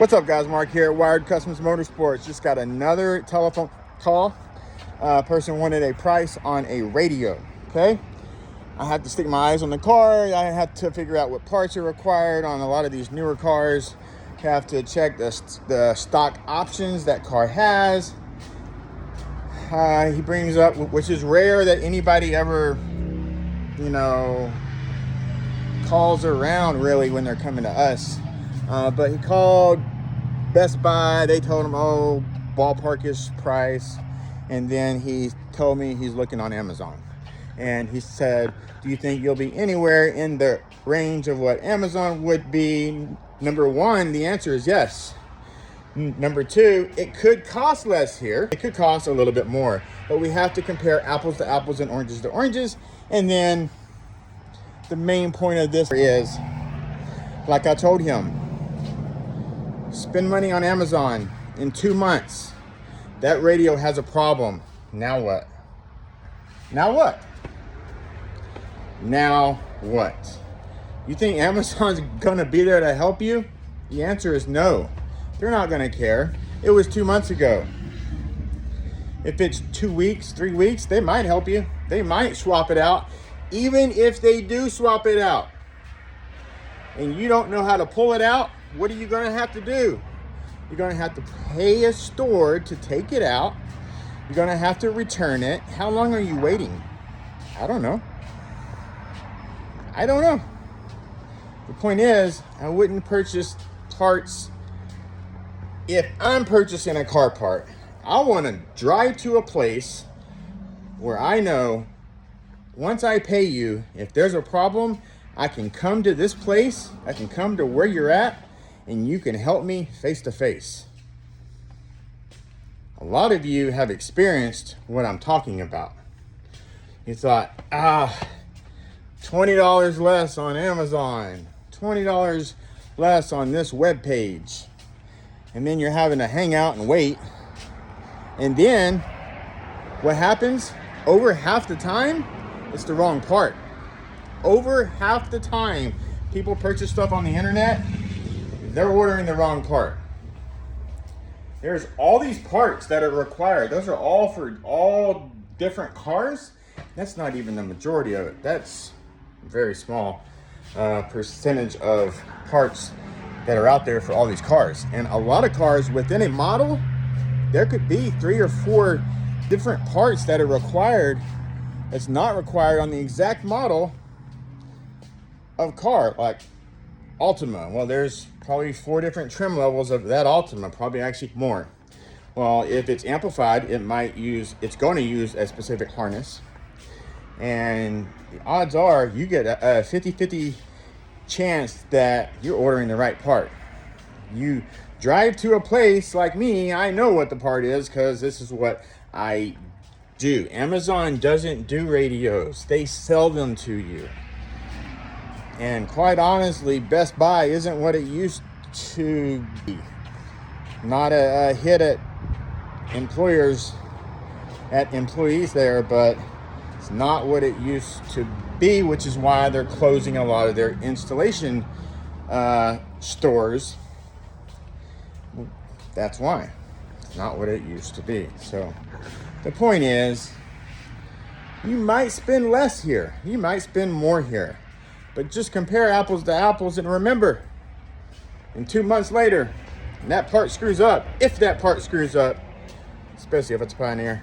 What's up, guys? Mark here at Wired Customs Motorsports. Just got another telephone call. Person wanted a price on a radio. Okay, I had to stick my eyes on the car. I had to figure out what parts are required on a lot of these newer cars. You have to check the stock options that car has. He brings up, which is rare that anybody ever, calls around really when they're coming to us. But he called Best Buy. They told him, oh, ballparkish price. And then he told me he's looking on Amazon. And he said, do you think you'll be anywhere in the range of what Amazon would be? Number one, the answer is yes. Number two, it could cost less here. It could cost a little bit more. But we have to compare apples to apples and oranges to oranges. And then the main point of this is, like I told him, spend money on Amazon in 2 months. That radio has a problem. Now what? Now what? Now what? You think Amazon's gonna be there to help you? The answer is no. They're not gonna care. It was 2 months ago. If it's 2 weeks, 3 weeks, they might help you. They might swap it out. Even if they do swap it out and you don't know how to pull it out, what are you going to have to do? You're going to have to pay a store to take it out. You're going to have to return it. How long are you waiting? I don't know. I don't know. The point is, I wouldn't purchase parts. If I'm purchasing a car part, I want to drive to a place where I know once I pay you, if there's a problem, I can come to this place, I can come to where you're at, and you can help me face to face. A lot of you have experienced what I'm talking about. You thought, $20 less on Amazon, $20 less on this web page. And then you're having to hang out and wait. And then what happens? Over half the time, it's the wrong part. Over half the time people purchase stuff on the internet, they're ordering the wrong part. There's all these parts that are required. Those are all for all different cars. That's not even the majority of it. That's a very small percentage of parts that are out there for all these cars. And a lot of cars within a model, there could be 3 or 4 different parts that are required. It's not required on the exact model of car, like Altima. Well, there's probably 4 different trim levels of that Altima, probably actually more. Well, if it's amplified, it's going to use a specific harness. And the odds are you get a 50-50 chance that you're ordering the right part. You drive to a place like me, I know what the part is because this is what I do. Amazon doesn't do radios. They sell them to you. And quite honestly, Best Buy isn't what it used to be. Not a hit at employees there, but it's not what it used to be, which is why they're closing a lot of their installation stores. That's why. It's not what it used to be. So the point is, you might spend less here. You might spend more here. But just compare apples to apples and remember, in 2 months later, and that part screws up, if that part screws up, especially if it's Pioneer,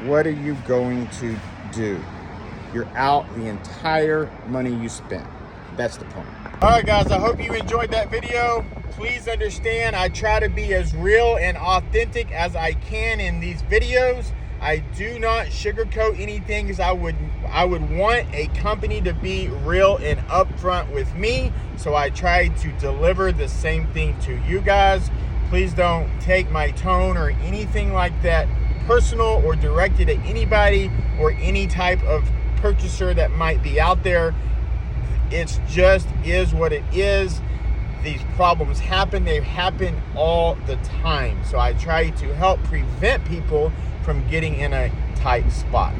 what are you going to do? You're out the entire money you spent. That's the point. All right, guys, I hope you enjoyed that video. Please understand, I try to be as real and authentic as I can in these videos. I do not sugarcoat anything because I would want a company to be real and upfront with me. So I try to deliver the same thing to you guys. Please don't take my tone or anything like that personal or directed at anybody or any type of purchaser that might be out there. It's just is what it is. These problems happen. They happen all the time. So I try to help prevent people from getting in a tight spot.